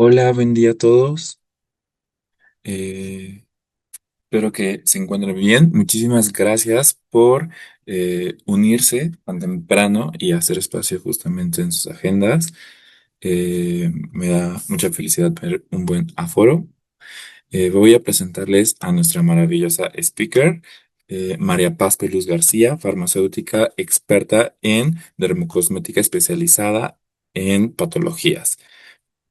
Hola, buen día a todos. Eh, Espero que se encuentren bien. Muchísimas gracias por unirse tan temprano y hacer espacio justamente en sus agendas. Me da mucha felicidad ver un buen aforo. Voy a presentarles a nuestra maravillosa speaker, María Paz Peluz García, farmacéutica experta en dermocosmética especializada en patologías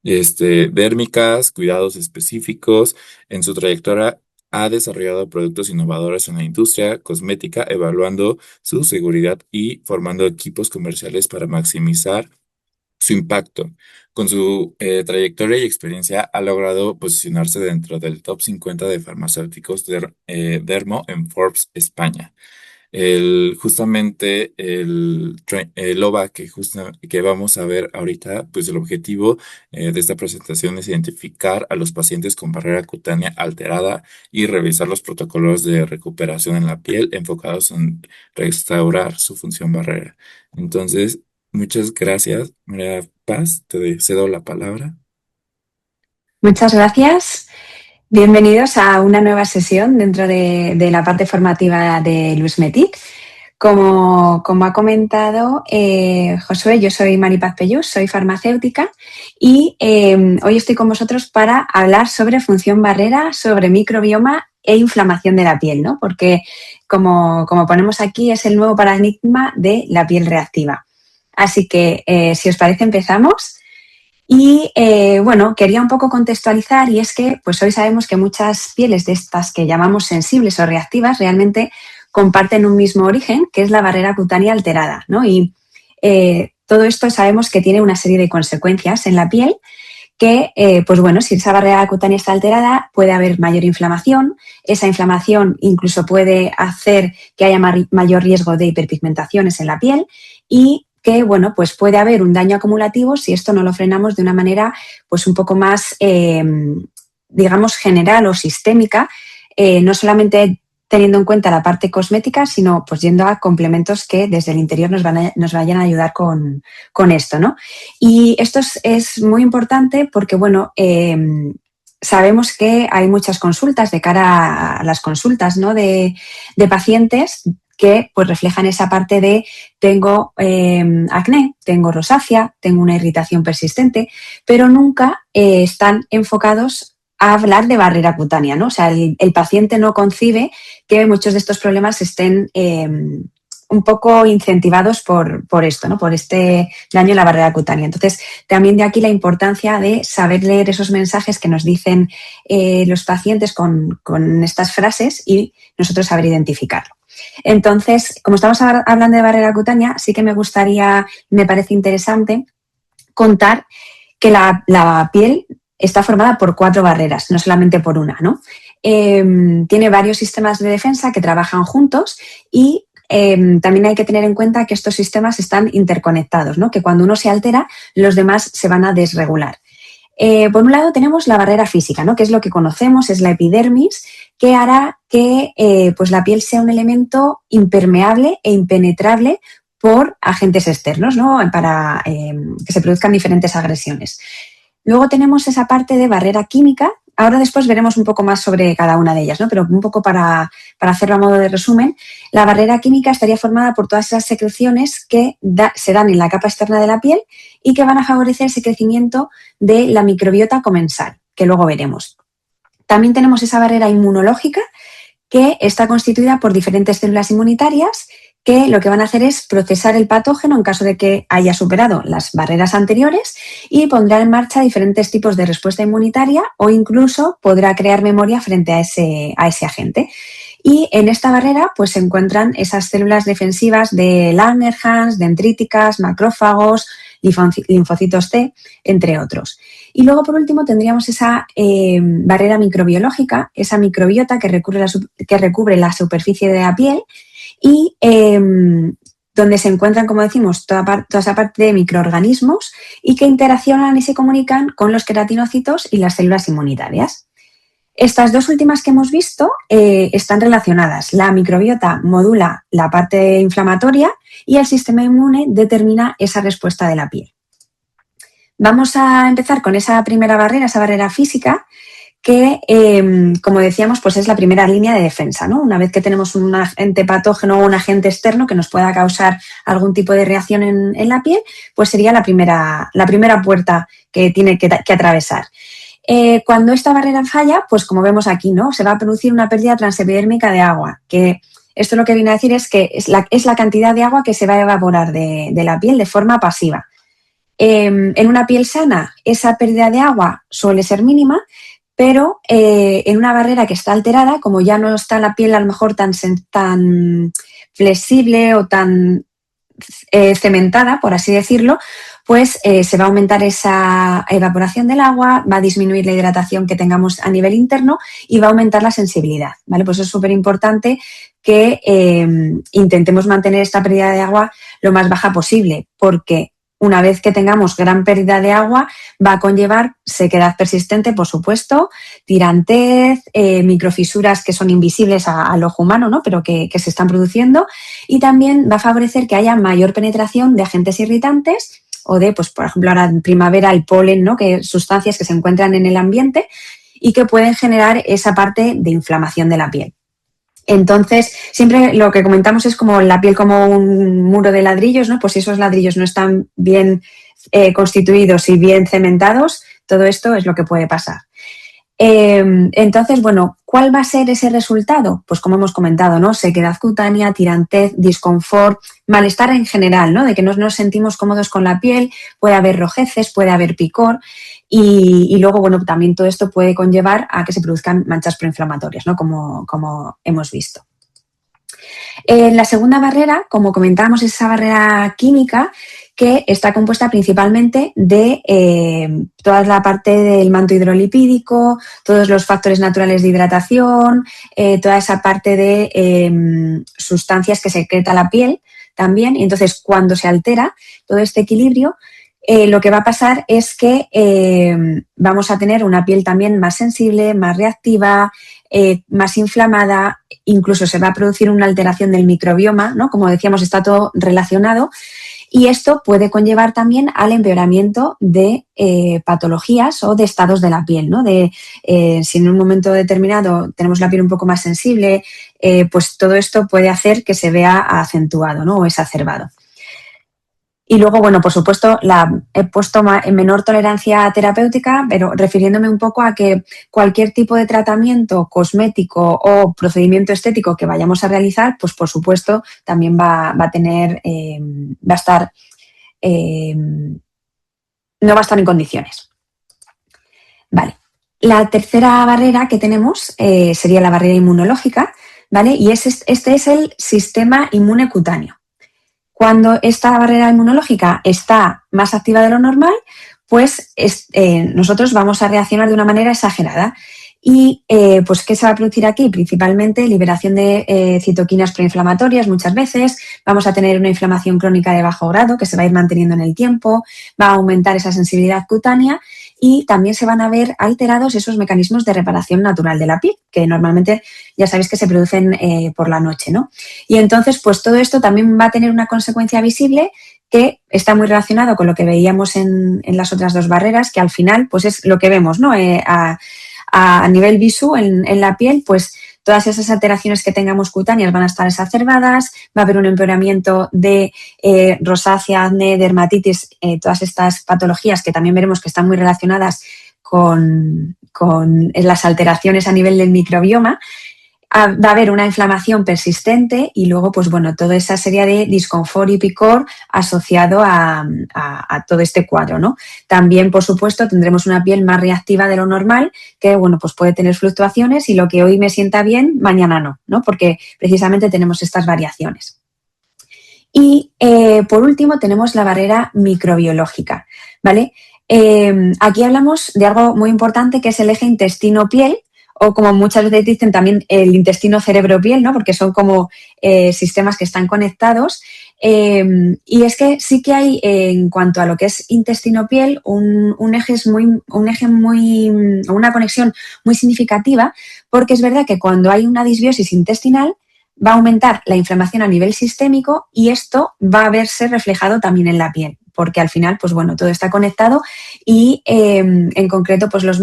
dérmicas, cuidados específicos. En su trayectoria ha desarrollado productos innovadores en la industria cosmética, evaluando su seguridad y formando equipos comerciales para maximizar su impacto. Con su trayectoria y experiencia ha logrado posicionarse dentro del top 50 de farmacéuticos Dermo en Forbes España. Justamente el OVA que vamos a ver ahorita, pues el objetivo de esta presentación es identificar a los pacientes con barrera cutánea alterada y revisar los protocolos de recuperación en la piel enfocados en restaurar su función barrera. Entonces, muchas gracias, María Paz, cedo la palabra. Muchas gracias. Bienvenidos a una nueva sesión dentro de la parte formativa de Luis Metic. Como ha comentado Josué, yo soy Maripaz Pellús, soy farmacéutica y hoy estoy con vosotros para hablar sobre función barrera, sobre microbioma e inflamación de la piel, ¿no? Porque como ponemos aquí es el nuevo paradigma de la piel reactiva. Así que si os parece empezamos. Y bueno, quería un poco contextualizar y es que pues hoy sabemos que muchas pieles de estas que llamamos sensibles o reactivas realmente comparten un mismo origen, que es la barrera cutánea alterada, ¿no? Y todo esto sabemos que tiene una serie de consecuencias en la piel que, pues bueno, si esa barrera cutánea está alterada, puede haber mayor inflamación. Esa inflamación incluso puede hacer que haya mayor riesgo de hiperpigmentaciones en la piel y que, bueno, pues puede haber un daño acumulativo si esto no lo frenamos de una manera, pues un poco más, digamos, general o sistémica, no solamente teniendo en cuenta la parte cosmética, sino pues yendo a complementos que desde el interior nos vayan a ayudar con esto, ¿no? Y esto es muy importante porque, bueno, sabemos que hay muchas consultas de cara a las consultas, ¿no? de pacientes que pues reflejan esa parte de tengo acné, tengo rosácea, tengo una irritación persistente, pero nunca están enfocados a hablar de barrera cutánea, ¿no? O sea, el paciente no concibe que muchos de estos problemas estén un poco incentivados por esto, ¿no? Por este daño en la barrera cutánea. Entonces, también de aquí la importancia de saber leer esos mensajes que nos dicen los pacientes con estas frases y nosotros saber identificarlo. Entonces, como estamos hablando de barrera cutánea, sí que me gustaría, me parece interesante contar que la piel está formada por 4 barreras, no solamente por una, ¿no? Tiene varios sistemas de defensa que trabajan juntos y también hay que tener en cuenta que estos sistemas están interconectados, ¿no? Que cuando uno se altera, los demás se van a desregular. Por un lado tenemos la barrera física, ¿no? Que es lo que conocemos, es la epidermis, que hará que pues la piel sea un elemento impermeable e impenetrable por agentes externos, ¿no? Para que se produzcan diferentes agresiones. Luego tenemos esa parte de barrera química. Ahora después veremos un poco más sobre cada una de ellas, ¿no? Pero un poco para hacerlo a modo de resumen, la barrera química estaría formada por todas esas secreciones que se dan en la capa externa de la piel y que van a favorecer ese crecimiento de la microbiota comensal, que luego veremos. También tenemos esa barrera inmunológica que está constituida por diferentes células inmunitarias que lo que van a hacer es procesar el patógeno en caso de que haya superado las barreras anteriores y pondrá en marcha diferentes tipos de respuesta inmunitaria o incluso podrá crear memoria frente a ese agente. Y en esta barrera pues, se encuentran esas células defensivas de Langerhans, dendríticas, macrófagos, linfocitos T, entre otros. Y luego, por último, tendríamos esa barrera microbiológica, esa microbiota que recubre la superficie de la piel y donde se encuentran, como decimos, toda esa parte de microorganismos y que interaccionan y se comunican con los queratinocitos y las células inmunitarias. Estas dos últimas que hemos visto están relacionadas. La microbiota modula la parte inflamatoria y el sistema inmune determina esa respuesta de la piel. vamos a empezar con esa primera barrera, esa barrera física, que, como decíamos, pues es la primera línea de defensa, ¿no? Una vez que tenemos un agente patógeno o un agente externo que nos pueda causar algún tipo de reacción en la piel, pues sería la primera puerta que tiene que atravesar. Cuando esta barrera falla, pues como vemos aquí, ¿no? Se va a producir una pérdida transepidérmica de agua, que esto lo que viene a decir es que es la cantidad de agua que se va a evaporar de la piel de forma pasiva. En una piel sana, esa pérdida de agua suele ser mínima, pero en una barrera que está alterada, como ya no está la piel a lo mejor tan flexible o tan cementada, por así decirlo, pues se va a aumentar esa evaporación del agua, va a disminuir la hidratación que tengamos a nivel interno y va a aumentar la sensibilidad, ¿vale? Pues es súper importante que intentemos mantener esta pérdida de agua lo más baja posible, porque una vez que tengamos gran pérdida de agua, va a conllevar sequedad persistente, por supuesto, tirantez, microfisuras que son invisibles al ojo humano, ¿no? Pero que se están produciendo, y también va a favorecer que haya mayor penetración de agentes irritantes o de, pues, por ejemplo, ahora en primavera el polen, ¿no? Que sustancias que se encuentran en el ambiente y que pueden generar esa parte de inflamación de la piel. Entonces, siempre lo que comentamos es como la piel como un muro de ladrillos, ¿no? Pues si esos ladrillos no están bien constituidos y bien cementados, todo esto es lo que puede pasar. Entonces, bueno, ¿cuál va a ser ese resultado? Pues como hemos comentado, ¿no? Sequedad cutánea, tirantez, disconfort, malestar en general, ¿no? De que no nos sentimos cómodos con la piel, puede haber rojeces, puede haber picor y luego, bueno, también todo esto puede conllevar a que se produzcan manchas proinflamatorias, ¿no? Como hemos visto. La segunda barrera, como comentábamos, es esa barrera química que está compuesta principalmente de toda la parte del manto hidrolipídico, todos los factores naturales de hidratación, toda esa parte de sustancias que secreta la piel también. Y entonces, cuando se altera todo este equilibrio, lo que va a pasar es que vamos a tener una piel también más sensible, más reactiva, más inflamada, incluso se va a producir una alteración del microbioma, ¿no? Como decíamos, está todo relacionado. Y esto puede conllevar también al empeoramiento de patologías o de estados de la piel, ¿no? Si en un momento determinado tenemos la piel un poco más sensible, pues todo esto puede hacer que se vea acentuado, ¿no? O exacerbado. Y luego, bueno, por supuesto, he puesto en menor tolerancia terapéutica, pero refiriéndome un poco a que cualquier tipo de tratamiento cosmético o procedimiento estético que vayamos a realizar, pues por supuesto también va a estar, no va a estar en condiciones. Vale. La tercera barrera que tenemos sería la barrera inmunológica, ¿vale? Y este es el sistema inmune cutáneo. Cuando esta barrera inmunológica está más activa de lo normal, pues nosotros vamos a reaccionar de una manera exagerada. Y pues, ¿qué se va a producir aquí? Principalmente liberación de citoquinas proinflamatorias muchas veces, vamos a tener una inflamación crónica de bajo grado que se va a ir manteniendo en el tiempo, va a aumentar esa sensibilidad cutánea y también se van a ver alterados esos mecanismos de reparación natural de la piel, que normalmente ya sabéis que se producen por la noche, ¿no? Y entonces, pues todo esto también va a tener una consecuencia visible que está muy relacionado con lo que veíamos en las otras dos barreras, que al final, pues es lo que vemos, ¿no? A nivel visual en la piel, pues todas esas alteraciones que tengamos cutáneas van a estar exacerbadas, va a haber un empeoramiento de rosácea, acné, dermatitis, todas estas patologías que también veremos que están muy relacionadas con las alteraciones a nivel del microbioma. Va a haber una inflamación persistente y luego, pues bueno, toda esa serie de disconfort y picor asociado a todo este cuadro, ¿no? También, por supuesto, tendremos una piel más reactiva de lo normal que, bueno, pues puede tener fluctuaciones y lo que hoy me sienta bien, mañana no, ¿no? Porque precisamente tenemos estas variaciones. Y, por último, tenemos la barrera microbiológica, ¿vale? Aquí hablamos de algo muy importante que es el eje intestino-piel, o como muchas veces dicen también el intestino cerebro-piel, ¿no? Porque son como sistemas que están conectados. Y es que sí que hay, en cuanto a lo que es intestino-piel, una conexión muy significativa, porque es verdad que cuando hay una disbiosis intestinal va a aumentar la inflamación a nivel sistémico y esto va a verse reflejado también en la piel. porque al final, pues bueno, todo está conectado y en concreto, pues los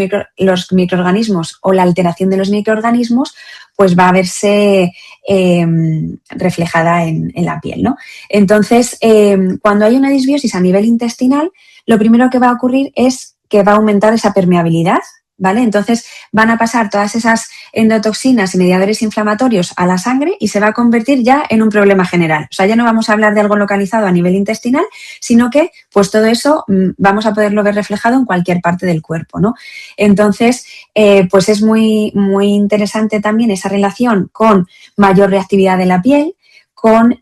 microorganismos o la alteración de los microorganismos, pues va a verse reflejada en la piel, ¿no? Entonces, cuando hay una disbiosis a nivel intestinal, lo primero que va a ocurrir es que va a aumentar esa permeabilidad, ¿vale? Entonces van a pasar todas esas endotoxinas y mediadores inflamatorios a la sangre y se va a convertir ya en un problema general. O sea, ya no vamos a hablar de algo localizado a nivel intestinal, sino que pues todo eso vamos a poderlo ver reflejado en cualquier parte del cuerpo, ¿no? Entonces, pues es muy, muy interesante también esa relación con mayor reactividad de la piel, con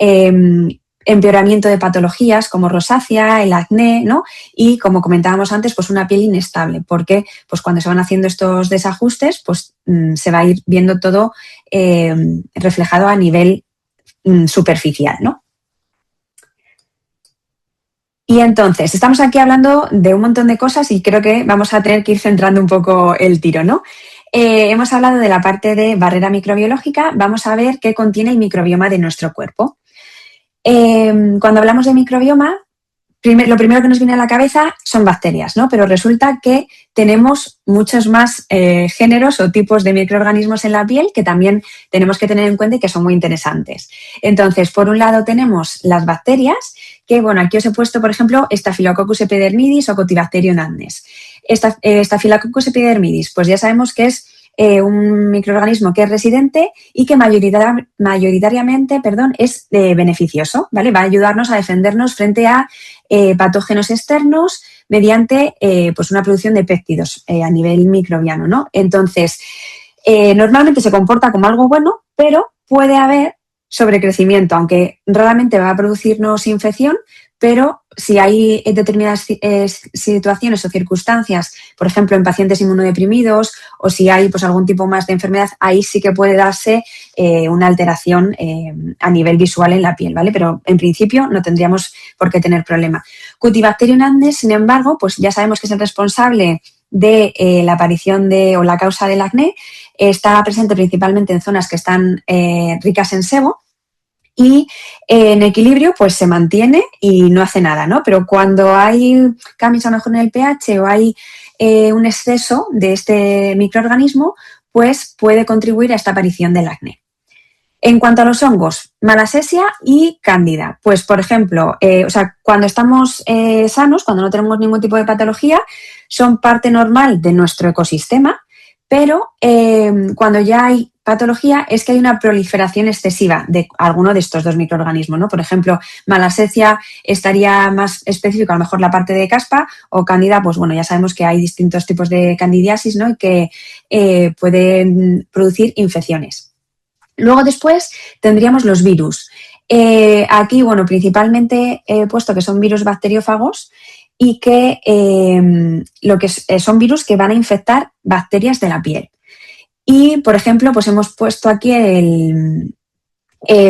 empeoramiento de patologías como rosácea, el acné, ¿no? Y como comentábamos antes, pues una piel inestable, porque pues cuando se van haciendo estos desajustes, pues se va a ir viendo todo reflejado a nivel superficial, ¿no? Y entonces, estamos aquí hablando de un montón de cosas y creo que vamos a tener que ir centrando un poco el tiro, ¿no? Hemos hablado de la parte de barrera microbiológica, vamos a ver qué contiene el microbioma de nuestro cuerpo. Cuando hablamos de microbioma, lo primero que nos viene a la cabeza son bacterias, ¿no? Pero resulta que tenemos muchos más géneros o tipos de microorganismos en la piel que también tenemos que tener en cuenta y que son muy interesantes. Entonces, por un lado tenemos las bacterias, que bueno, aquí os he puesto, por ejemplo, Staphylococcus epidermidis o Cotibacterium annes. Staphylococcus epidermidis, pues ya sabemos que es un microorganismo que es residente y que mayoritariamente es beneficioso, ¿vale? Va a ayudarnos a defendernos frente a patógenos externos mediante pues una producción de péptidos a nivel microbiano, ¿no? Entonces, normalmente se comporta como algo bueno, pero puede haber sobrecrecimiento, aunque raramente va a producirnos infección, pero si hay determinadas situaciones o circunstancias, por ejemplo, en pacientes inmunodeprimidos o si hay pues, algún tipo más de enfermedad, ahí sí que puede darse una alteración a nivel visual en la piel, ¿vale? Pero en principio no tendríamos por qué tener problema. Cutibacterium andes, sin embargo, pues ya sabemos que es el responsable de la aparición o la causa del acné. Está presente principalmente en zonas que están ricas en sebo, y en equilibrio pues se mantiene y no hace nada, ¿no? Pero cuando hay cambios a lo mejor en el pH o hay un exceso de este microorganismo, pues puede contribuir a esta aparición del acné. En cuanto a los hongos, Malassezia y Cándida. Pues, por ejemplo, cuando estamos sanos, cuando no tenemos ningún tipo de patología, son parte normal de nuestro ecosistema, pero cuando ya hay patología es que hay una proliferación excesiva de alguno de estos dos microorganismos, ¿no? Por ejemplo, Malassezia estaría más específico, a lo mejor la parte de caspa, o Cándida, pues bueno, ya sabemos que hay distintos tipos de candidiasis, ¿no? Y que pueden producir infecciones. Luego después tendríamos los virus. Aquí, bueno, principalmente he puesto que son virus bacteriófagos y que son virus que van a infectar bacterias de la piel. Y, por ejemplo, pues hemos puesto aquí el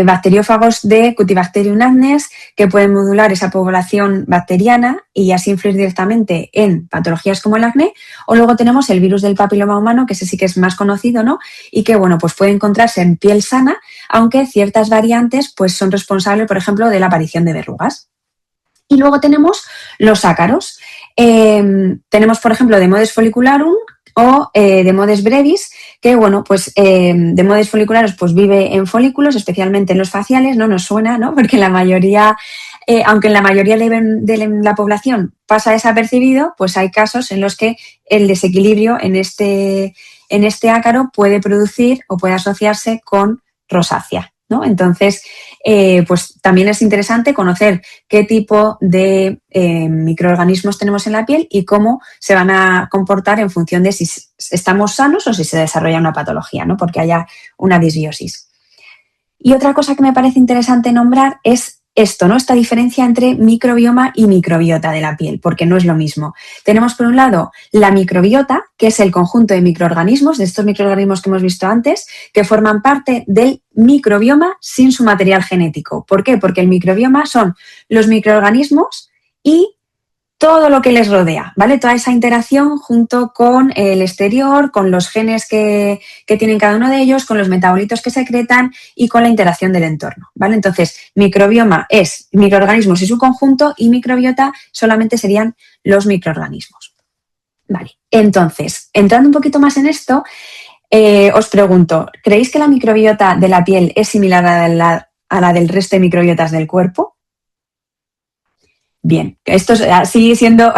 bacteriófagos de Cutibacterium annes que pueden modular esa población bacteriana y así influir directamente en patologías como el acné. O luego tenemos el virus del papiloma humano, que ese sí que es más conocido, ¿no? Y que, bueno, pues puede encontrarse en piel sana, aunque ciertas variantes pues son responsables, por ejemplo, de la aparición de verrugas. Y luego tenemos los ácaros. Tenemos, por ejemplo, Demodes follicularum o Demodes brevis, que, bueno, pues Demodes follicularis pues vive en folículos, especialmente en los faciales, ¿no? Nos suena, ¿no? Porque la mayoría, aunque en la mayoría de la población pasa desapercibido, pues hay casos en los que el desequilibrio en este ácaro puede producir o puede asociarse con rosácea, ¿no? Entonces, pues también es interesante conocer qué tipo de microorganismos tenemos en la piel y cómo se van a comportar en función de si estamos sanos o si se desarrolla una patología, ¿no? Porque haya una disbiosis. Y otra cosa que me parece interesante nombrar es esto, ¿no? Esta diferencia entre microbioma y microbiota de la piel, porque no es lo mismo. Tenemos por un lado la microbiota, que es el conjunto de microorganismos, de estos microorganismos que hemos visto antes, que forman parte del microbioma sin su material genético. ¿Por qué? Porque el microbioma son los microorganismos y todo lo que les rodea, ¿vale? Toda esa interacción junto con el exterior, con los genes que tienen cada uno de ellos, con los metabolitos que secretan y con la interacción del entorno, ¿vale? Entonces, microbioma es microorganismos y su conjunto, y microbiota solamente serían los microorganismos. Vale, entonces, entrando un poquito más en esto, os pregunto, ¿creéis que la microbiota de la piel es similar a la del resto de microbiotas del cuerpo? Bien, esto sigue siendo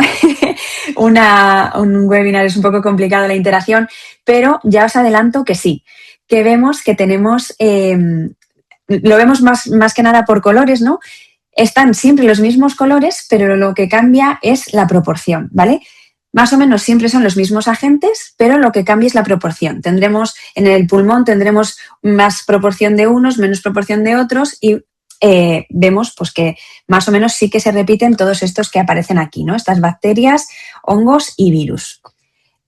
un webinar, es un poco complicado la interacción, pero ya os adelanto que sí, que vemos que tenemos, lo vemos más que nada por colores, ¿no? Están siempre los mismos colores, pero lo que cambia es la proporción, ¿vale? Más o menos siempre son los mismos agentes, pero lo que cambia es la proporción. Tendremos en el pulmón tendremos más proporción de unos, menos proporción de otros, y vemos pues que más o menos sí que se repiten todos estos que aparecen aquí, ¿no? Estas bacterias, hongos y virus.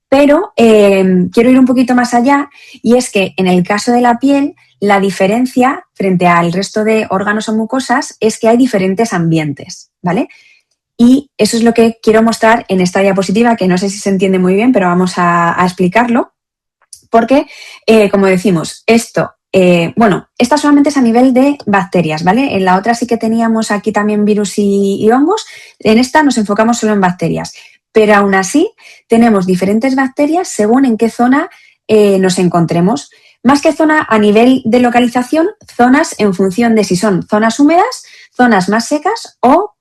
Pero quiero ir un poquito más allá, y es que en el caso de la piel, la diferencia frente al resto de órganos o mucosas es que hay diferentes ambientes, ¿vale? Y eso es lo que quiero mostrar en esta diapositiva, que no sé si se entiende muy bien, pero vamos a explicarlo, porque, como decimos, esta solamente es a nivel de bacterias, ¿vale? En la otra sí que teníamos aquí también virus y hongos. En esta nos enfocamos solo en bacterias, pero aún así tenemos diferentes bacterias según en qué zona nos encontremos. Más que zona a nivel de localización, zonas en función de si son zonas húmedas, zonas más secas o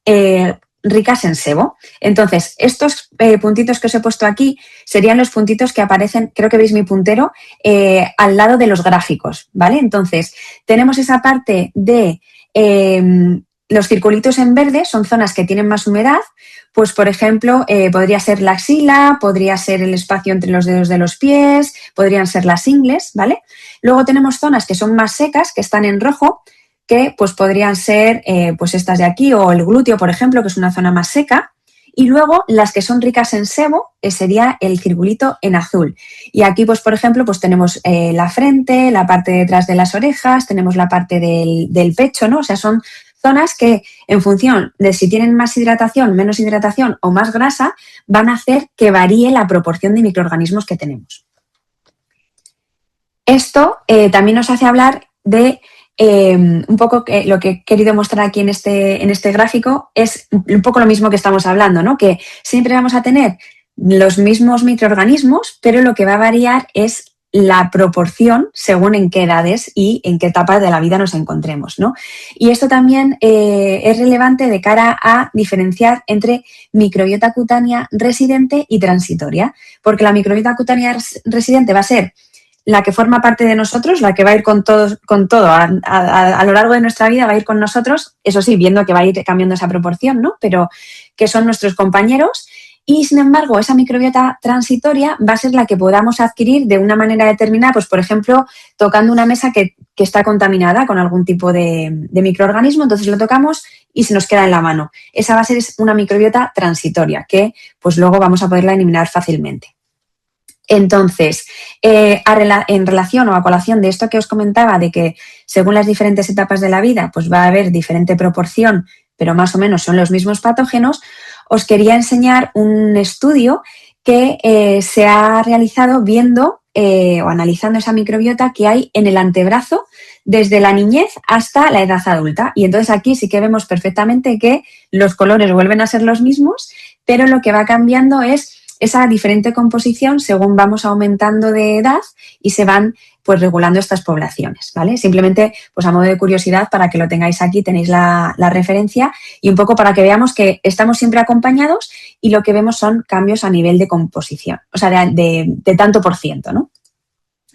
ricas en sebo. Entonces, estos puntitos que os he puesto aquí serían los puntitos que aparecen, creo que veis mi puntero, al lado de los gráficos, ¿vale? Entonces, tenemos esa parte de los circulitos en verde, son zonas que tienen más humedad, pues por ejemplo, podría ser la axila, podría ser el espacio entre los dedos de los pies, podrían ser las ingles, ¿vale? Luego tenemos zonas que son más secas, que están en rojo, que pues podrían ser pues estas de aquí, o el glúteo, por ejemplo, que es una zona más seca. Y luego las que son ricas en sebo sería el circulito en azul. Y aquí, pues por ejemplo, pues tenemos la frente, la parte de detrás de las orejas, tenemos la parte del pecho, ¿no? O sea, son zonas que en función de si tienen más hidratación, menos hidratación o más grasa, van a hacer que varíe la proporción de microorganismos que tenemos. Esto también nos hace hablar de un poco lo que he querido mostrar aquí en este gráfico es un poco lo mismo que estamos hablando, ¿no? Que siempre vamos a tener los mismos microorganismos, pero lo que va a variar es la proporción según en qué edades y en qué etapa de la vida nos encontremos, ¿no? Y esto también es relevante de cara a diferenciar entre microbiota cutánea residente y transitoria, porque la microbiota cutánea residente va a ser la que forma parte de nosotros, la que va a ir con todo a lo largo de nuestra vida, va a ir con nosotros, eso sí, viendo que va a ir cambiando esa proporción, ¿no? Pero que son nuestros compañeros. Y, sin embargo, esa microbiota transitoria va a ser la que podamos adquirir de una manera determinada, pues, por ejemplo, tocando una mesa que está contaminada con algún tipo de microorganismo, entonces lo tocamos y se nos queda en la mano. Esa va a ser una microbiota transitoria que, pues, luego vamos a poderla eliminar fácilmente. Entonces, en relación o a colación de esto que os comentaba, de que según las diferentes etapas de la vida, pues va a haber diferente proporción, pero más o menos son los mismos patógenos, os quería enseñar un estudio que se ha realizado viendo o analizando esa microbiota que hay en el antebrazo desde la niñez hasta la edad adulta. Y entonces aquí sí que vemos perfectamente que los colores vuelven a ser los mismos, pero lo que va cambiando es esa diferente composición según vamos aumentando de edad y se van pues regulando estas poblaciones, ¿vale? Simplemente, pues a modo de curiosidad, para que lo tengáis aquí, tenéis la referencia y un poco para que veamos que estamos siempre acompañados y lo que vemos son cambios a nivel de composición, o sea, de tanto por ciento, ¿no?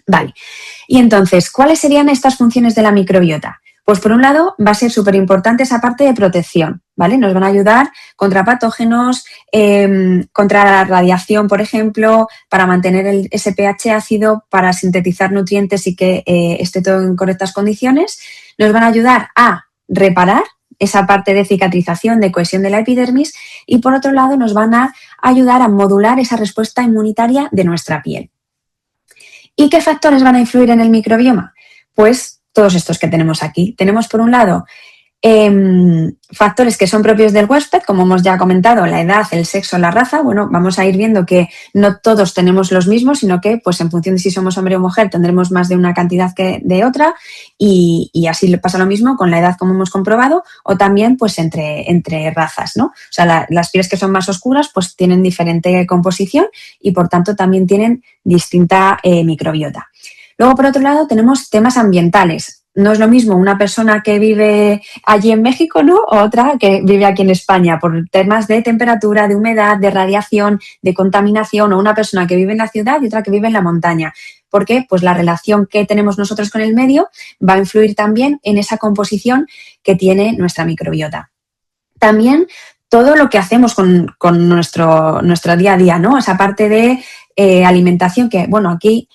Vale. Y entonces, ¿cuáles serían estas funciones de la microbiota? Pues por un lado va a ser súper importante esa parte de protección, ¿vale? Nos van a ayudar contra patógenos, contra la radiación, por ejemplo, para mantener ese pH ácido, para sintetizar nutrientes y que esté todo en correctas condiciones. Nos van a ayudar a reparar esa parte de cicatrización, de cohesión de la epidermis, y por otro lado nos van a ayudar a modular esa respuesta inmunitaria de nuestra piel. ¿Y qué factores van a influir en el microbioma? Pues todos estos que tenemos aquí. Tenemos, por un lado, Factores que son propios del huésped, como hemos ya comentado, la edad, el sexo, la raza. Bueno, vamos a ir viendo que no todos tenemos los mismos, sino que pues en función de si somos hombre o mujer tendremos más de una cantidad que de otra, y así le pasa lo mismo con la edad, como hemos comprobado, o también pues entre razas, ¿no? O sea, las pieles que son más oscuras pues tienen diferente composición y por tanto también tienen distinta microbiota. Luego, por otro lado, tenemos temas ambientales. No es lo mismo una persona que vive allí en México, ¿no? O otra que vive aquí en España, por temas de temperatura, de humedad, de radiación, de contaminación, o una persona que vive en la ciudad y otra que vive en la montaña. Porque pues la relación que tenemos nosotros con el medio va a influir también en esa composición que tiene nuestra microbiota. También todo lo que hacemos con nuestro día a día, ¿no? Esa parte de alimentación que, bueno, aquí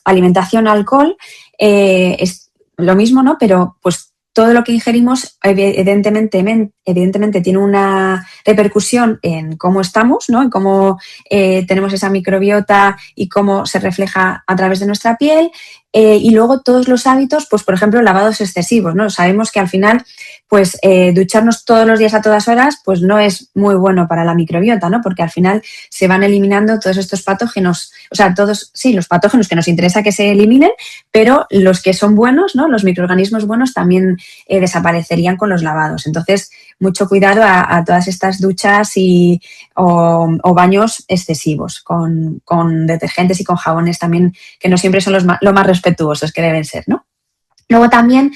alimentación, alcohol, es lo mismo, ¿no? Pero pues todo lo que ingerimos evidentemente tiene una repercusión en cómo estamos, ¿no? En cómo tenemos esa microbiota y cómo se refleja a través de nuestra piel. Y luego todos los hábitos, pues por ejemplo, lavados excesivos, ¿no? Sabemos que al final, pues ducharnos todos los días a todas horas, pues no es muy bueno para la microbiota, ¿no? Porque al final se van eliminando todos estos patógenos, o sea, todos, sí, los patógenos que nos interesa que se eliminen, pero los que son buenos, ¿no? Los microorganismos buenos también desaparecerían con los lavados. Entonces, mucho cuidado a todas estas duchas o baños excesivos con detergentes y con jabones también, que no siempre son lo más respetuosos que deben ser, ¿no? Luego también,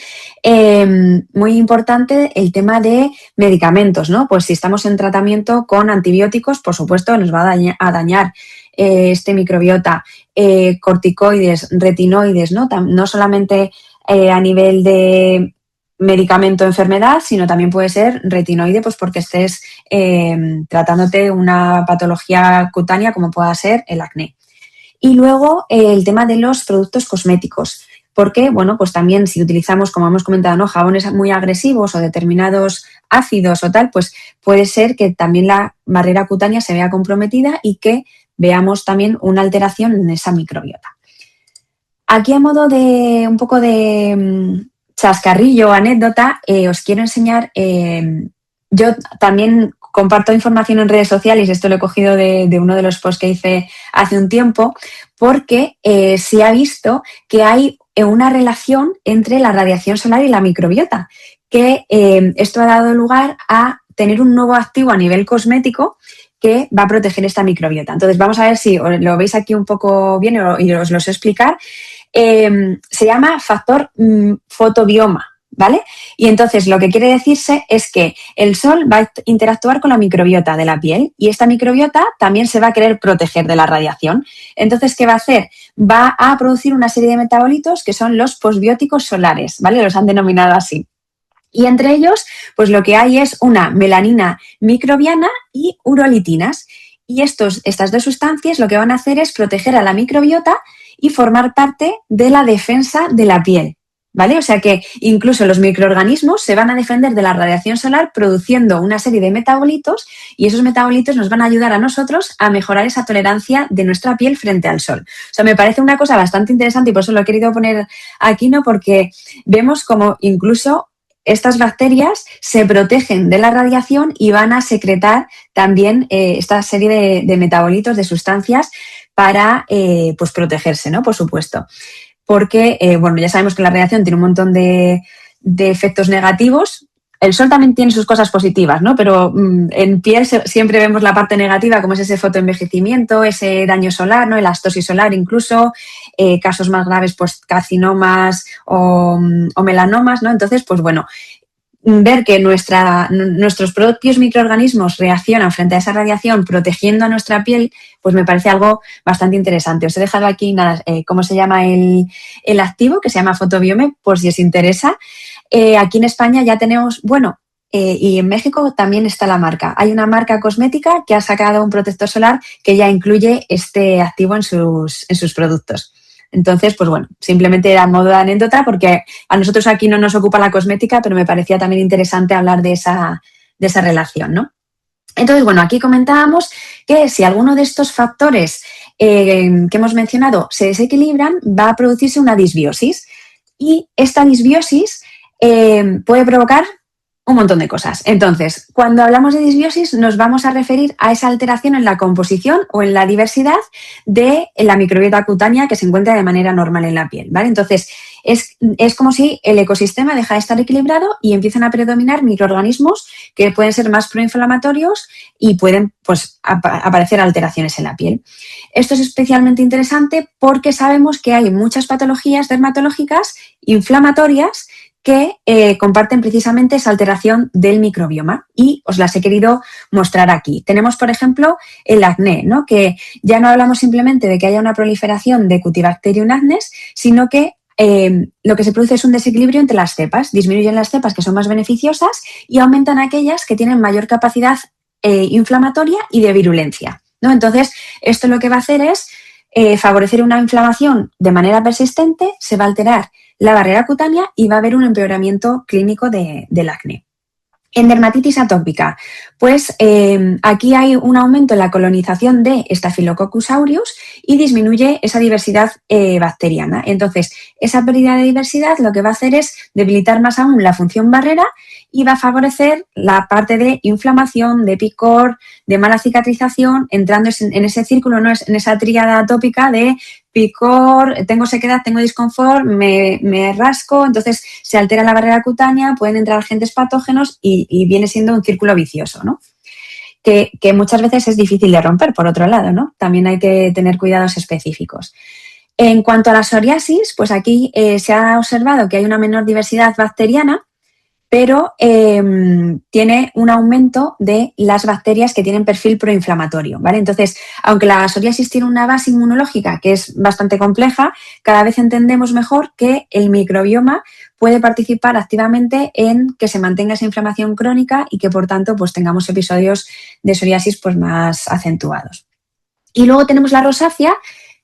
muy importante, el tema de medicamentos, ¿no? Pues si estamos en tratamiento con antibióticos, por supuesto, nos va a dañar este microbiota, corticoides, retinoides, ¿no? No solamente a nivel de medicamento enfermedad, sino también puede ser retinoide, pues porque estés tratándote una patología cutánea como pueda ser el acné. Y luego el tema de los productos cosméticos, porque, bueno, pues también si utilizamos, como hemos comentado, ¿no? Jabones muy agresivos o determinados ácidos o tal, pues puede ser que también la barrera cutánea se vea comprometida y que veamos también una alteración en esa microbiota. Aquí, a modo de un poco de chascarrillo o anécdota, os quiero enseñar, yo también comparto información en redes sociales, esto lo he cogido de uno de los posts que hice hace un tiempo, porque se ha visto que hay una relación entre la radiación solar y la microbiota, que esto ha dado lugar a tener un nuevo activo a nivel cosmético que va a proteger esta microbiota. Entonces, vamos a ver si lo veis aquí un poco bien y os lo sé explicar. Se llama factor fotobioma, ¿vale? Y entonces lo que quiere decirse es que el sol va a interactuar con la microbiota de la piel y esta microbiota también se va a querer proteger de la radiación. Entonces, ¿qué va a hacer? Va a producir una serie de metabolitos que son los posbióticos solares, ¿vale? Los han denominado así. Y entre ellos, pues lo que hay es una melanina microbiana y urolitinas. Y estas dos sustancias lo que van a hacer es proteger a la microbiota y formar parte de la defensa de la piel, ¿vale? O sea que incluso los microorganismos se van a defender de la radiación solar produciendo una serie de metabolitos y esos metabolitos nos van a ayudar a nosotros a mejorar esa tolerancia de nuestra piel frente al sol. O sea, me parece una cosa bastante interesante y por eso lo he querido poner aquí, ¿no? Porque vemos como incluso estas bacterias se protegen de la radiación y van a secretar también esta serie de metabolitos, de sustancias para pues protegerse, ¿no? Por supuesto. Porque, bueno, ya sabemos que la radiación tiene un montón de efectos negativos. El sol también tiene sus cosas positivas, ¿no? Pero en piel siempre vemos la parte negativa, como es ese fotoenvejecimiento, ese daño solar, ¿no? El elastosis solar incluso, casos más graves, pues carcinomas o melanomas, ¿no? Entonces, pues bueno, ver que nuestros propios microorganismos reaccionan frente a esa radiación protegiendo a nuestra piel, pues me parece algo bastante interesante. Os he dejado aquí cómo se llama el activo, que se llama Fotobiome, por si os interesa. Aquí en España ya tenemos, bueno, y en México también está la marca. Hay una marca cosmética que ha sacado un protector solar que ya incluye este activo en sus productos. Entonces, pues bueno, simplemente a modo de anécdota, porque a nosotros aquí no nos ocupa la cosmética, pero me parecía también interesante hablar de esa relación, ¿no? Entonces, bueno, aquí comentábamos que si alguno de estos factores que hemos mencionado se desequilibran, va a producirse una disbiosis. Y esta disbiosis puede provocar un montón de cosas. Entonces, cuando hablamos de disbiosis, nos vamos a referir a esa alteración en la composición o en la diversidad de la microbiota cutánea que se encuentra de manera normal en la piel, ¿vale? Entonces, es como si el ecosistema deja de estar equilibrado y empiezan a predominar microorganismos que pueden ser más proinflamatorios y pueden, pues, aparecer alteraciones en la piel. Esto es especialmente interesante porque sabemos que hay muchas patologías dermatológicas inflamatorias que comparten precisamente esa alteración del microbioma y os las he querido mostrar aquí. Tenemos, por ejemplo, el acné, ¿no? Que ya no hablamos simplemente de que haya una proliferación de Cutibacterium acnes, sino que lo que se produce es un desequilibrio entre las cepas. Disminuyen las cepas que son más beneficiosas y aumentan aquellas que tienen mayor capacidad inflamatoria y de virulencia, ¿no? Entonces, esto lo que va a hacer es favorecer una inflamación de manera persistente, se va a alterar la barrera cutánea y va a haber un empeoramiento clínico del acné. En dermatitis atópica, pues aquí hay un aumento en la colonización de Staphylococcus aureus y disminuye esa diversidad bacteriana. Entonces, esa pérdida de diversidad lo que va a hacer es debilitar más aún la función barrera y va a favorecer la parte de inflamación, de picor, de mala cicatrización, entrando en ese círculo, ¿no? En esa tríada atópica de picor, tengo sequedad, tengo disconfort, me rasco, entonces se altera la barrera cutánea, pueden entrar agentes patógenos y viene siendo un círculo vicioso, ¿no? Que muchas veces es difícil de romper, por otro lado, ¿no? También hay que tener cuidados específicos. En cuanto a la psoriasis, pues aquí se ha observado que hay una menor diversidad bacteriana, pero tiene un aumento de las bacterias que tienen perfil proinflamatorio, ¿vale? Entonces, aunque la psoriasis tiene una base inmunológica que es bastante compleja, cada vez entendemos mejor que el microbioma puede participar activamente en que se mantenga esa inflamación crónica y que, por tanto, pues tengamos episodios de psoriasis pues, más acentuados. Y luego tenemos la rosácea,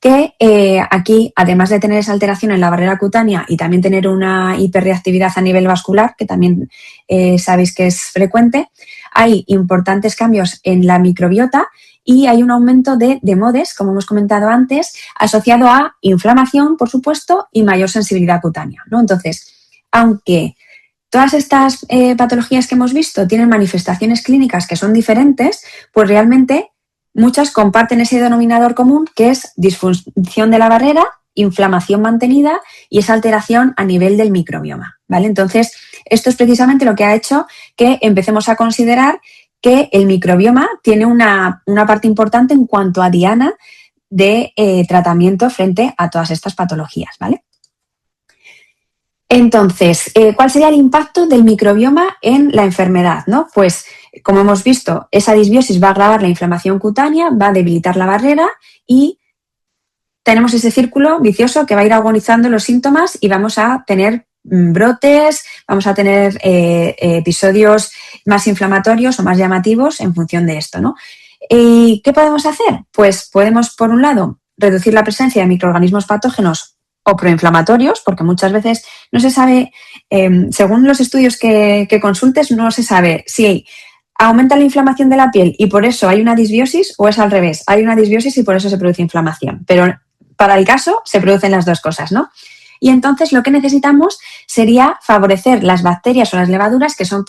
que aquí, además de tener esa alteración en la barrera cutánea y también tener una hiperreactividad a nivel vascular, que también sabéis que es frecuente, hay importantes cambios en la microbiota y hay un aumento de modes, como hemos comentado antes, asociado a inflamación, por supuesto, y mayor sensibilidad cutánea, ¿no? Entonces, aunque todas estas patologías que hemos visto tienen manifestaciones clínicas que son diferentes, pues realmente muchas comparten ese denominador común que es disfunción de la barrera, inflamación mantenida y esa alteración a nivel del microbioma, ¿vale? Entonces, esto es precisamente lo que ha hecho que empecemos a considerar que el microbioma tiene una parte importante en cuanto a diana de tratamiento frente a todas estas patologías, ¿vale? Entonces, ¿cuál sería el impacto del microbioma en la enfermedad, ¿no? Pues, como hemos visto, esa disbiosis va a agravar la inflamación cutánea, va a debilitar la barrera y tenemos ese círculo vicioso que va a ir agonizando los síntomas y vamos a tener brotes, vamos a tener episodios más inflamatorios o más llamativos en función de esto, ¿no? ¿Y qué podemos hacer? Pues podemos, por un lado, reducir la presencia de microorganismos patógenos o proinflamatorios, porque muchas veces no se sabe, según los estudios que consultes, no se sabe si aumenta la inflamación de la piel y por eso hay una disbiosis o es al revés, hay una disbiosis y por eso se produce inflamación. Pero para el caso se producen las dos cosas, ¿no? Y entonces lo que necesitamos sería favorecer las bacterias o las levaduras que son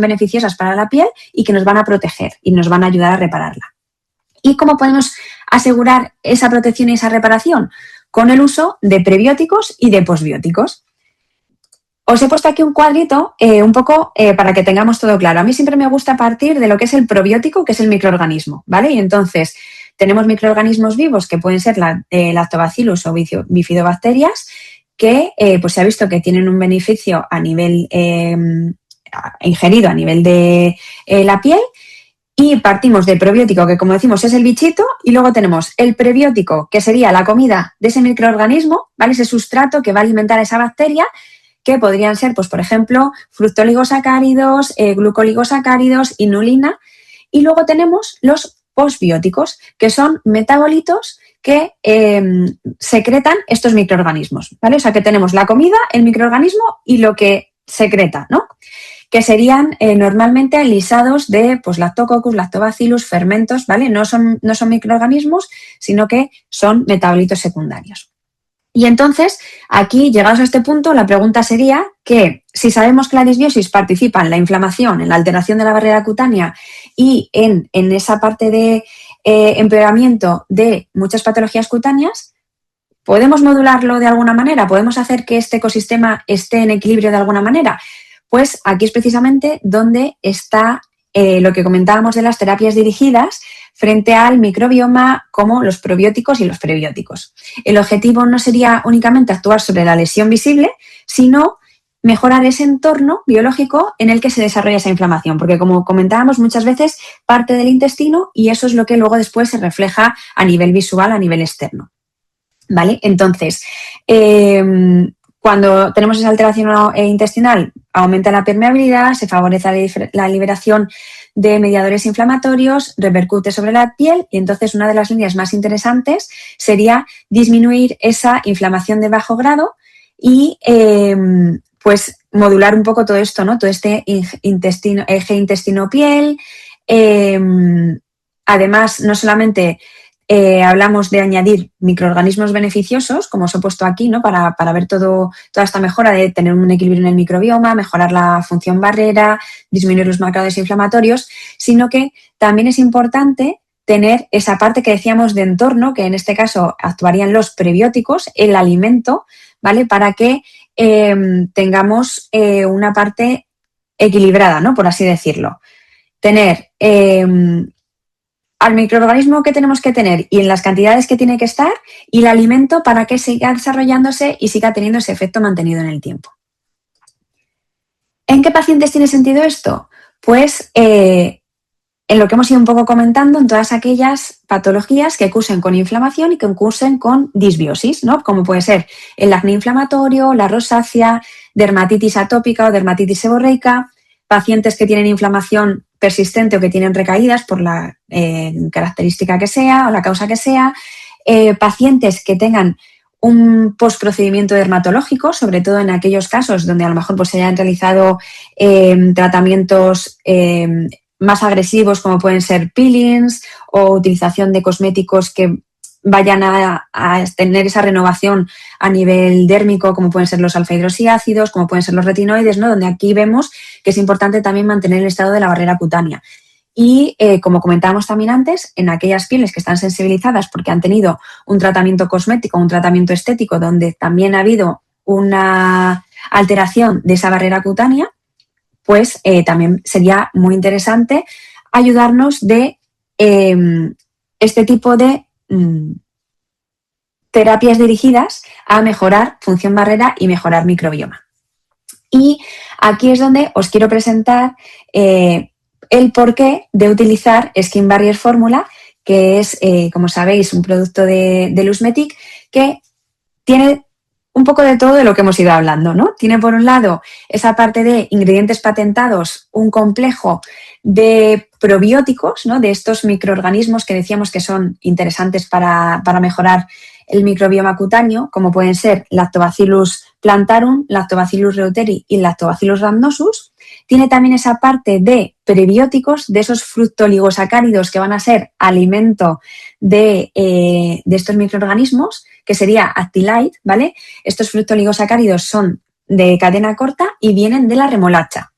beneficiosas para la piel y que nos van a proteger y nos van a ayudar a repararla. ¿Y cómo podemos asegurar esa protección y esa reparación? Con el uso de prebióticos y de posbióticos. Os he puesto aquí un cuadrito un poco para que tengamos todo claro. A mí siempre me gusta partir de lo que es el probiótico, que es el microorganismo, ¿vale? Y entonces tenemos microorganismos vivos que pueden ser lactobacillus o bifidobacterias que pues se ha visto que tienen un beneficio a nivel ingerido a nivel de la piel. Y partimos del probiótico, que como decimos es el bichito, y luego tenemos el prebiótico, que sería la comida de ese microorganismo, ¿vale? Ese sustrato que va a alimentar a esa bacteria, que podrían ser, pues, por ejemplo, fructoligosacáridos, glucoligosacáridos, inulina. Y luego tenemos los posbióticos, que son metabolitos que secretan estos microorganismos, ¿vale? O sea, que tenemos la comida, el microorganismo y lo que secreta, ¿no? Que serían normalmente lisados de pues, lactococcus, lactobacillus, fermentos, ¿vale? No son microorganismos, sino que son metabolitos secundarios. Y entonces, aquí, llegados a este punto, la pregunta sería que si sabemos que la disbiosis participa en la inflamación, en la alteración de la barrera cutánea y en esa parte de empeoramiento de muchas patologías cutáneas, ¿podemos modularlo de alguna manera? ¿Podemos hacer que este ecosistema esté en equilibrio de alguna manera? Pues aquí es precisamente donde está lo que comentábamos de las terapias dirigidas frente al microbioma, como los probióticos y los prebióticos. El objetivo no sería únicamente actuar sobre la lesión visible, sino mejorar ese entorno biológico en el que se desarrolla esa inflamación, porque como comentábamos muchas veces parte del intestino y eso es lo que luego después se refleja a nivel visual, a nivel externo. ¿Vale? Entonces, cuando tenemos esa alteración intestinal, aumenta la permeabilidad, se favorece la liberación de mediadores inflamatorios, repercute sobre la piel y entonces una de las líneas más interesantes sería disminuir esa inflamación de bajo grado y pues modular un poco todo esto, ¿no? Todo este eje intestino-piel. Además, no solamente hablamos de añadir microorganismos beneficiosos, como os he puesto aquí, ¿no? Para ver toda esta mejora de tener un equilibrio en el microbioma, mejorar la función barrera, disminuir los marcadores inflamatorios, sino que también es importante tener esa parte que decíamos de entorno, que en este caso actuarían los prebióticos, el alimento, ¿vale? Para que tengamos una parte equilibrada, ¿no? Por así decirlo. Tener al microorganismo que tenemos que tener y en las cantidades que tiene que estar y el alimento para que siga desarrollándose y siga teniendo ese efecto mantenido en el tiempo. ¿En qué pacientes tiene sentido esto? Pues en lo que hemos ido un poco comentando, en todas aquellas patologías que cursen con inflamación y que cursen con disbiosis, ¿no? Como puede ser el acné inflamatorio, la rosácea, dermatitis atópica o dermatitis seborreica, pacientes que tienen inflamación persistente o que tienen recaídas por la característica que sea o la causa que sea, pacientes que tengan un postprocedimiento dermatológico, sobre todo en aquellos casos donde a lo mejor pues, se hayan realizado tratamientos más agresivos como pueden ser peelings o utilización de cosméticos que vayan a tener esa renovación a nivel dérmico, como pueden ser los alfa hidroxiácidos, como pueden ser los retinoides, ¿no? Donde aquí vemos que es importante también mantener el estado de la barrera cutánea. Y como comentábamos también antes, en aquellas pieles que están sensibilizadas porque han tenido un tratamiento cosmético, un tratamiento estético, donde también ha habido una alteración de esa barrera cutánea, pues también sería muy interesante ayudarnos de este tipo de terapias dirigidas a mejorar función barrera y mejorar microbioma. Y aquí es donde os quiero presentar el porqué de utilizar Skin Barrier Formula, que es, como sabéis, un producto de Lusmetic que tiene un poco de todo de lo que hemos ido hablando, ¿no? Tiene por un lado esa parte de ingredientes patentados, un complejo de probióticos, ¿no? De estos microorganismos que decíamos que son interesantes para mejorar el microbioma cutáneo, como pueden ser Lactobacillus plantarum, Lactobacillus reuteri y Lactobacillus rhamnosus. Tiene también esa parte de prebióticos, de esos fructoligosacáridos que van a ser alimento de estos microorganismos, que sería Actilide, ¿vale? Estos fructoligosacáridos son de cadena corta y vienen de la remolacha.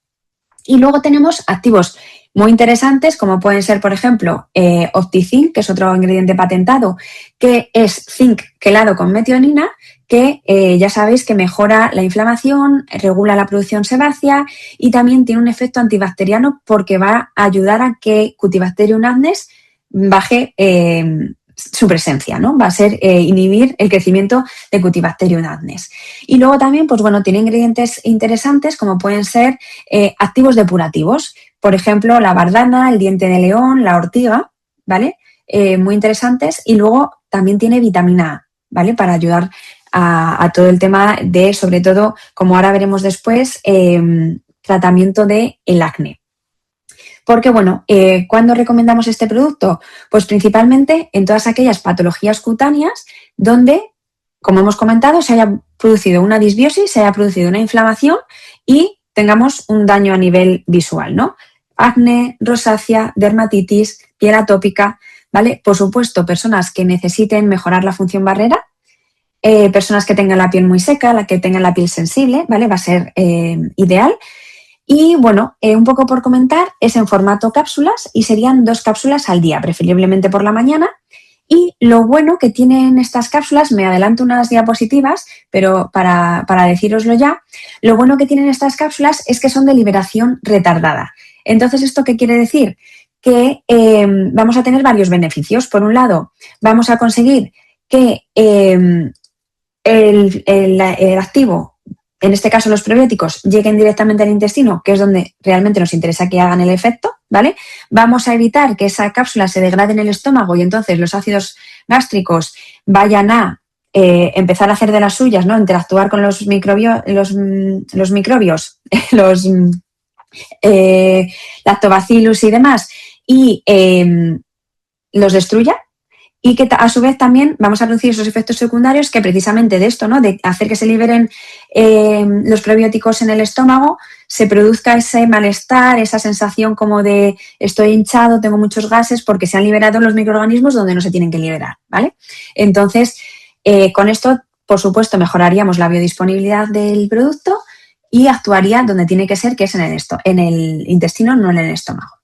Y luego tenemos activos muy interesantes, como pueden ser, por ejemplo, OptiZinc, que es otro ingrediente patentado, que es zinc quelado con metionina, que ya sabéis que mejora la inflamación, regula la producción sebácea y también tiene un efecto antibacteriano porque va a ayudar a que Cutibacterium acnes baje su presencia, ¿no? Va a ser inhibir el crecimiento de Cutibacterium acnes. Y luego también, pues bueno, tiene ingredientes interesantes como pueden ser activos depurativos. Por ejemplo, la bardana, el diente de león, la ortiga, ¿vale? Muy interesantes. Y luego también tiene vitamina A, ¿vale? Para ayudar a todo el tema de, sobre todo, como ahora veremos después, tratamiento del acné. Porque, bueno, ¿cuándo recomendamos este producto? Pues principalmente en todas aquellas patologías cutáneas donde, como hemos comentado, se haya producido una disbiosis, se haya producido una inflamación y tengamos un daño a nivel visual, ¿no? Acné, rosácea, dermatitis, piel atópica, ¿vale? Por supuesto, personas que necesiten mejorar la función barrera personas que tengan la piel muy seca, la que tengan la piel sensible, ¿vale? Va a ser ideal. Y bueno, un poco por comentar, es en formato cápsulas y serían 2 cápsulas al día, preferiblemente por la mañana. Y lo bueno que tienen estas cápsulas, me adelanto unas diapositivas, pero para decíroslo ya, lo bueno que tienen estas cápsulas es que son de liberación retardada. Entonces, ¿esto qué quiere decir? Que vamos a tener varios beneficios. Por un lado, vamos a conseguir que el activo, en este caso los probióticos, lleguen directamente al intestino, que es donde realmente nos interesa que hagan el efecto, ¿vale? Vamos a evitar que esa cápsula se degrade en el estómago y entonces los ácidos gástricos vayan a empezar a hacer de las suyas, ¿no? Interactuar con los microbios, los lactobacillus y demás, y los destruya. Y que a su vez también vamos a reducir esos efectos secundarios que precisamente de esto, ¿no? De hacer que se liberen los probióticos en el estómago, se produzca ese malestar, esa sensación como de estoy hinchado, tengo muchos gases, porque se han liberado los microorganismos donde no se tienen que liberar, ¿vale? Entonces, con esto, por supuesto, mejoraríamos la biodisponibilidad del producto y actuaría donde tiene que ser, que es en el intestino, no en el estómago.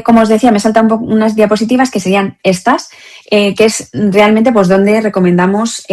Como os decía, me saltan unas diapositivas que serían estas, que es realmente pues donde recomendamos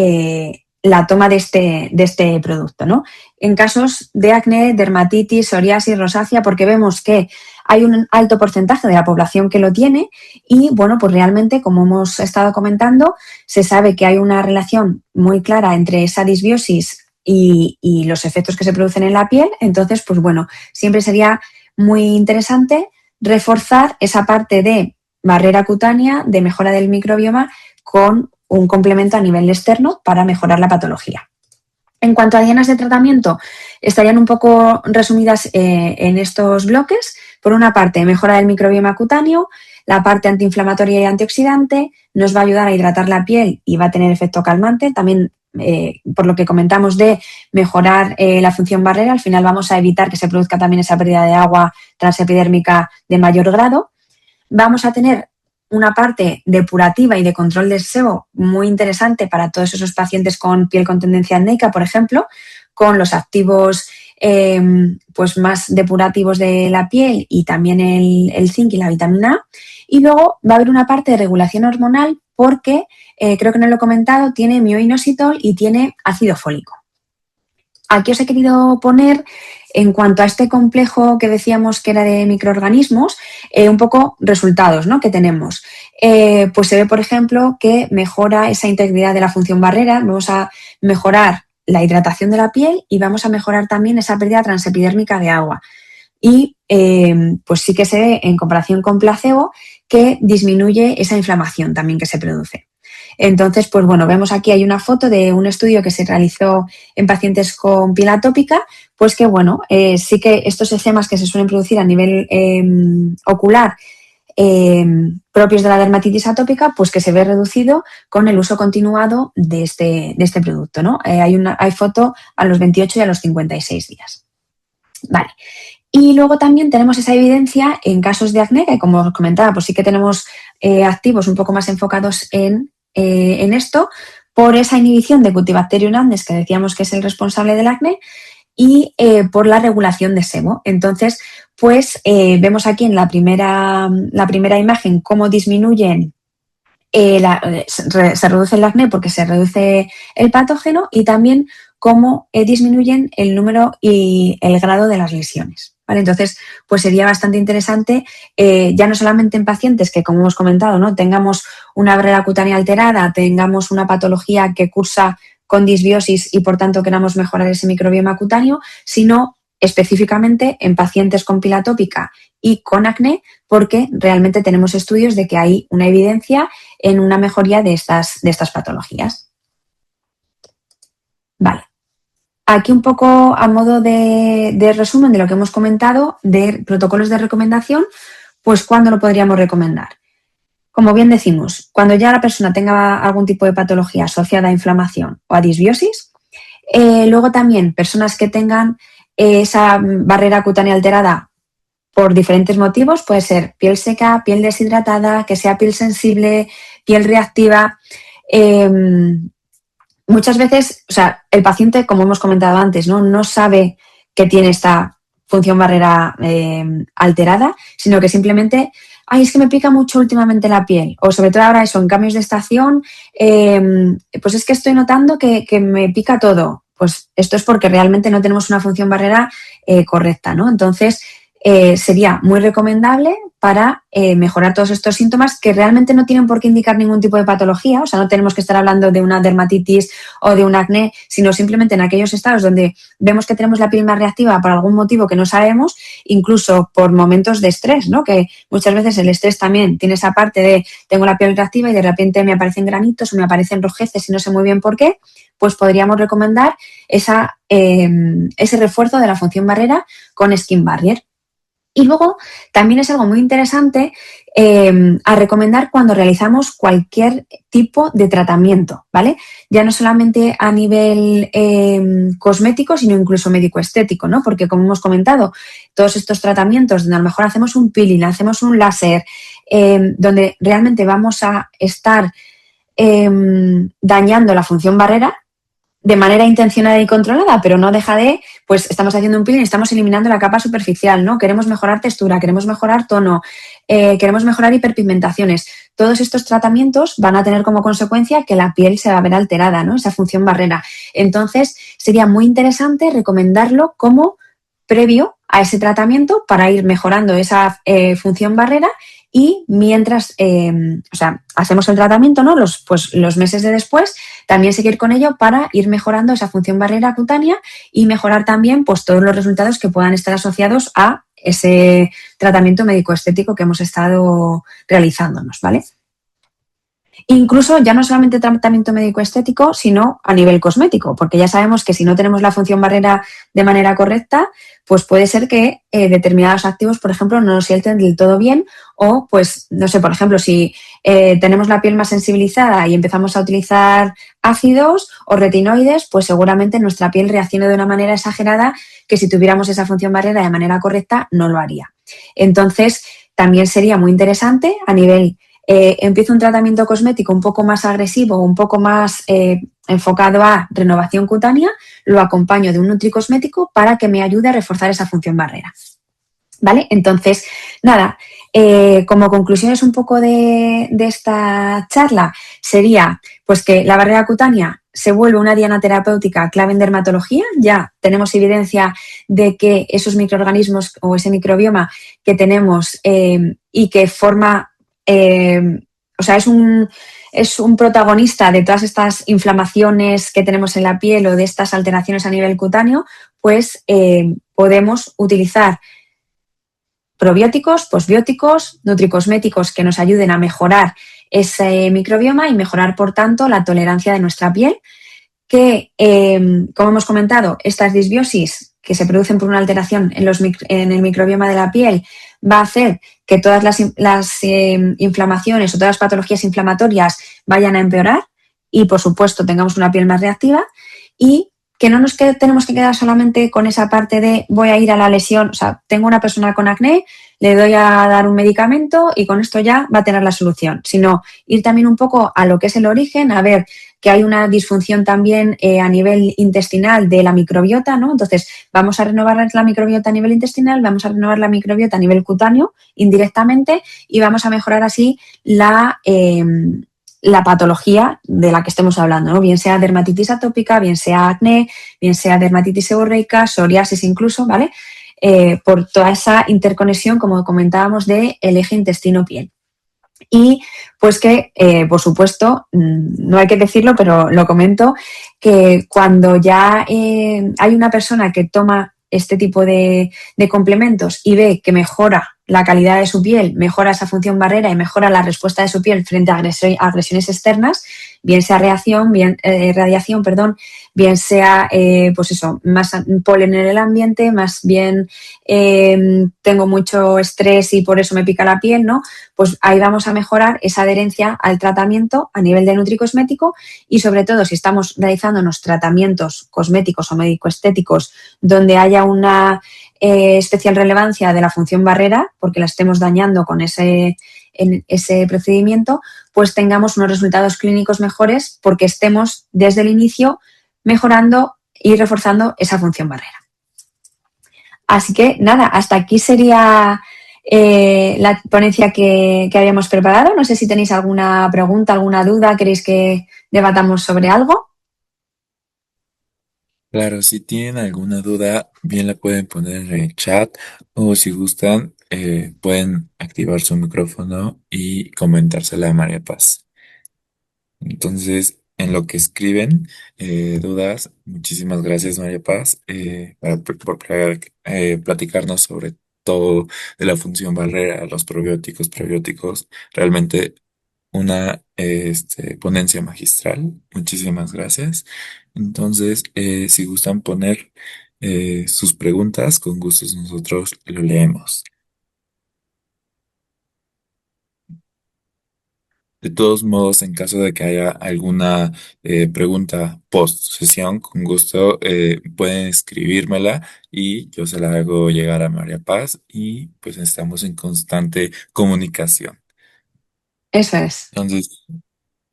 la toma de este producto, ¿no? En casos de acné, dermatitis, psoriasis, rosácea, porque vemos que hay un alto porcentaje de la población que lo tiene y, bueno, pues realmente, como hemos estado comentando, se sabe que hay una relación muy clara entre esa disbiosis y los efectos que se producen en la piel. Entonces, pues bueno, siempre sería muy interesante reforzar esa parte de barrera cutánea, de mejora del microbioma, con un complemento a nivel externo para mejorar la patología. En cuanto a dianas de tratamiento, estarían un poco resumidas en estos bloques. Por una parte, mejora del microbioma cutáneo, la parte antiinflamatoria y antioxidante, nos va a ayudar a hidratar la piel y va a tener efecto calmante. También, por lo que comentamos de mejorar la función barrera, al final vamos a evitar que se produzca también esa pérdida de agua transepidérmica de mayor grado. Vamos a tener una parte depurativa y de control del sebo muy interesante para todos esos pacientes con piel con tendencia acnéica, por ejemplo, con los activos pues más depurativos de la piel y también el zinc y la vitamina A. Y luego va a haber una parte de regulación hormonal porque, creo que no lo he comentado, tiene mioinositol y tiene ácido fólico. Aquí os he querido poner, en cuanto a este complejo que decíamos que era de microorganismos, un poco resultados, ¿no?, que tenemos. Pues se ve, por ejemplo, que mejora esa integridad de la función barrera, vamos a mejorar la hidratación de la piel y vamos a mejorar también esa pérdida transepidérmica de agua. Y pues sí que se ve, en comparación con placebo, que disminuye esa inflamación también que se produce. Entonces, pues bueno, vemos aquí hay una foto de un estudio que se realizó en pacientes con piel atópica, pues que bueno, sí que estos eczemas que se suelen producir a nivel ocular, propios de la dermatitis atópica, pues que se ve reducido con el uso continuado de este producto, ¿no? Hay foto a los 28 y a los 56 días. Vale. Y luego también tenemos esa evidencia en casos de acné, que como os comentaba, pues sí que tenemos activos un poco más enfocados en esto, por esa inhibición de Cutibacterium acnes, que decíamos que es el responsable del acné, y por la regulación de sebo. Entonces, pues vemos aquí en la primera imagen cómo disminuyen, se reduce el acné porque se reduce el patógeno y también cómo disminuyen el número y el grado de las lesiones. ¿Vale? Entonces, pues sería bastante interesante, ya no solamente en pacientes que, como hemos comentado, ¿no?, tengamos una barrera cutánea alterada, tengamos una patología que cursa con disbiosis y, por tanto, queramos mejorar ese microbioma cutáneo, sino específicamente en pacientes con piel atópica y con acné, porque realmente tenemos estudios de que hay una evidencia en una mejoría de estas patologías. Vale. Aquí un poco a modo de resumen de lo que hemos comentado, de protocolos de recomendación, pues ¿cuándo lo podríamos recomendar? Como bien decimos, cuando ya la persona tenga algún tipo de patología asociada a inflamación o a disbiosis. Luego también personas que tengan esa barrera cutánea alterada por diferentes motivos, puede ser piel seca, piel deshidratada, que sea piel sensible, piel reactiva. muchas veces, o sea, el paciente, como hemos comentado antes, no sabe que tiene esta función barrera alterada, sino que simplemente, ay, es que me pica mucho últimamente la piel, o sobre todo ahora eso, en cambios de estación, pues es que estoy notando que me pica todo. Pues esto es porque realmente no tenemos una función barrera correcta, ¿no? Entonces, sería muy recomendable para mejorar todos estos síntomas que realmente no tienen por qué indicar ningún tipo de patología, o sea, no tenemos que estar hablando de una dermatitis o de un acné, sino simplemente en aquellos estados donde vemos que tenemos la piel más reactiva por algún motivo que no sabemos, incluso por momentos de estrés, ¿no? Que muchas veces el estrés también tiene esa parte de tengo la piel reactiva y de repente me aparecen granitos o me aparecen rojeces y no sé muy bien por qué, pues podríamos recomendar ese refuerzo de la función barrera con Skin Barrier. Y luego también es algo muy interesante a recomendar cuando realizamos cualquier tipo de tratamiento, ¿vale? Ya no solamente a nivel cosmético, sino incluso médico-estético, ¿no? Porque como hemos comentado, todos estos tratamientos donde a lo mejor hacemos un peeling, hacemos un láser, donde realmente vamos a estar dañando la función barrera, de manera intencionada y controlada, pero no deja de, pues estamos haciendo un peeling, estamos eliminando la capa superficial, ¿no? Queremos mejorar textura, queremos mejorar tono, queremos mejorar hiperpigmentaciones. Todos estos tratamientos van a tener como consecuencia que la piel se va a ver alterada, ¿no? Esa función barrera. Entonces, sería muy interesante recomendarlo como previo a ese tratamiento para ir mejorando esa función barrera y mientras, o sea, hacemos el tratamiento, ¿no? Los meses de después, también seguir con ello para ir mejorando esa función barrera cutánea y mejorar también, pues, todos los resultados que puedan estar asociados a ese tratamiento médico-estético que hemos estado realizándonos, ¿vale? Incluso ya no solamente tratamiento médico-estético, sino a nivel cosmético, porque ya sabemos que si no tenemos la función barrera de manera correcta, pues puede ser que determinados activos, por ejemplo, no nos sienten del todo bien o, pues, no sé, por ejemplo, si tenemos la piel más sensibilizada y empezamos a utilizar ácidos o retinoides, pues seguramente nuestra piel reaccione de una manera exagerada que si tuviéramos esa función barrera de manera correcta no lo haría. Entonces, también sería muy interesante a nivel empiezo un tratamiento cosmético un poco más agresivo, un poco más enfocado a renovación cutánea, lo acompaño de un nutricosmético para que me ayude a reforzar esa función barrera. ¿Vale? Entonces, nada, como conclusiones un poco de esta charla sería pues que la barrera cutánea se vuelve una diana terapéutica clave en dermatología. Ya tenemos evidencia de que esos microorganismos o ese microbioma que tenemos y que forma, o sea, es un protagonista de todas estas inflamaciones que tenemos en la piel o de estas alteraciones a nivel cutáneo, pues podemos utilizar probióticos, posbióticos, nutricosméticos que nos ayuden a mejorar ese microbioma y mejorar, por tanto, la tolerancia de nuestra piel, que, como hemos comentado, estas disbiosis que se producen por una alteración en el microbioma de la piel va a hacer que todas las inflamaciones o todas las patologías inflamatorias vayan a empeorar y, por supuesto, tengamos una piel más reactiva y que no nos tenemos que quedar solamente con esa parte de voy a ir a la lesión, o sea, tengo una persona con acné, le doy a dar un medicamento y con esto ya va a tener la solución, sino ir también un poco a lo que es el origen, a ver que hay una disfunción también a nivel intestinal de la microbiota, ¿no? Entonces, vamos a renovar la microbiota a nivel intestinal, vamos a renovar la microbiota a nivel cutáneo indirectamente y vamos a mejorar así la patología de la que estemos hablando, ¿no? Bien sea dermatitis atópica, bien sea acné, bien sea dermatitis seborreica, psoriasis incluso, ¿vale? Por toda esa interconexión, como comentábamos, del eje intestino-piel. Y pues que, por supuesto, no hay que decirlo, pero lo comento, que cuando ya hay una persona que toma este tipo de complementos y ve que mejora la calidad de su piel, mejora esa función barrera y mejora la respuesta de su piel frente a agresiones externas, bien sea radiación, perdón, bien sea, pues eso, más polen en el ambiente, más bien tengo mucho estrés y por eso me pica la piel, ¿no? Pues ahí vamos a mejorar esa adherencia al tratamiento a nivel de nutricosmético y sobre todo si estamos realizándonos tratamientos cosméticos o médico-estéticos donde haya una especial relevancia de la función barrera porque la estemos dañando con ese en ese procedimiento, pues tengamos unos resultados clínicos mejores porque estemos desde el inicio mejorando y reforzando esa función barrera. Así que nada, hasta aquí sería la ponencia que habíamos preparado. No sé si tenéis alguna pregunta, alguna duda, queréis que debatamos sobre algo. Claro, si tienen alguna duda, bien la pueden poner en el chat o si gustan, pueden activar su micrófono y comentársela a María Paz. Entonces, en lo que escriben, dudas, muchísimas gracias, María Paz, platicarnos sobre todo de la función barrera, los probióticos, prebióticos. Realmente una ponencia magistral. Muchísimas gracias. Entonces, si gustan poner sus preguntas, con gusto nosotros lo leemos. De todos modos, en caso de que haya alguna pregunta post sesión, con gusto pueden escribírmela y yo se la hago llegar a María Paz y pues estamos en constante comunicación. Eso es. Entonces,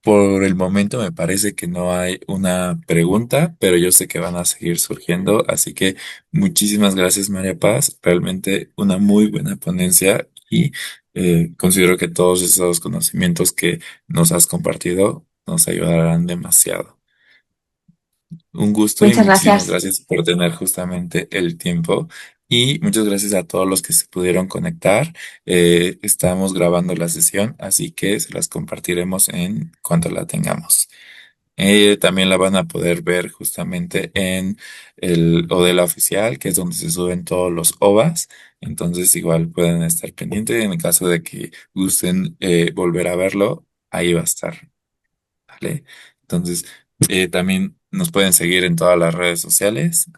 por el momento me parece que no hay una pregunta, pero yo sé que van a seguir surgiendo, así que muchísimas gracias, María Paz. Realmente una muy buena ponencia y considero que todos esos conocimientos que nos has compartido nos ayudarán demasiado. Un gusto y Muchas muchísimas gracias. gracias por tener justamente el tiempo. Y muchas gracias a todos los que se pudieron conectar. Estamos grabando la sesión, así que se las compartiremos en cuanto la tengamos. También la van a poder ver justamente en el Odela oficial, que es donde se suben todos los OVAs. Entonces igual pueden estar pendientes en el caso de que gusten volver a verlo, ahí va a estar. ¿Vale? Entonces, también nos pueden seguir en todas las redes sociales.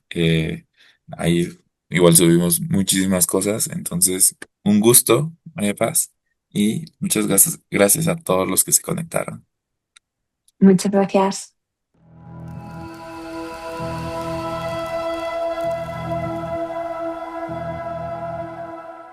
Ahí igual subimos muchísimas cosas. Entonces, un gusto, María Paz, y muchas gracias a todos los que se conectaron. Muchas gracias.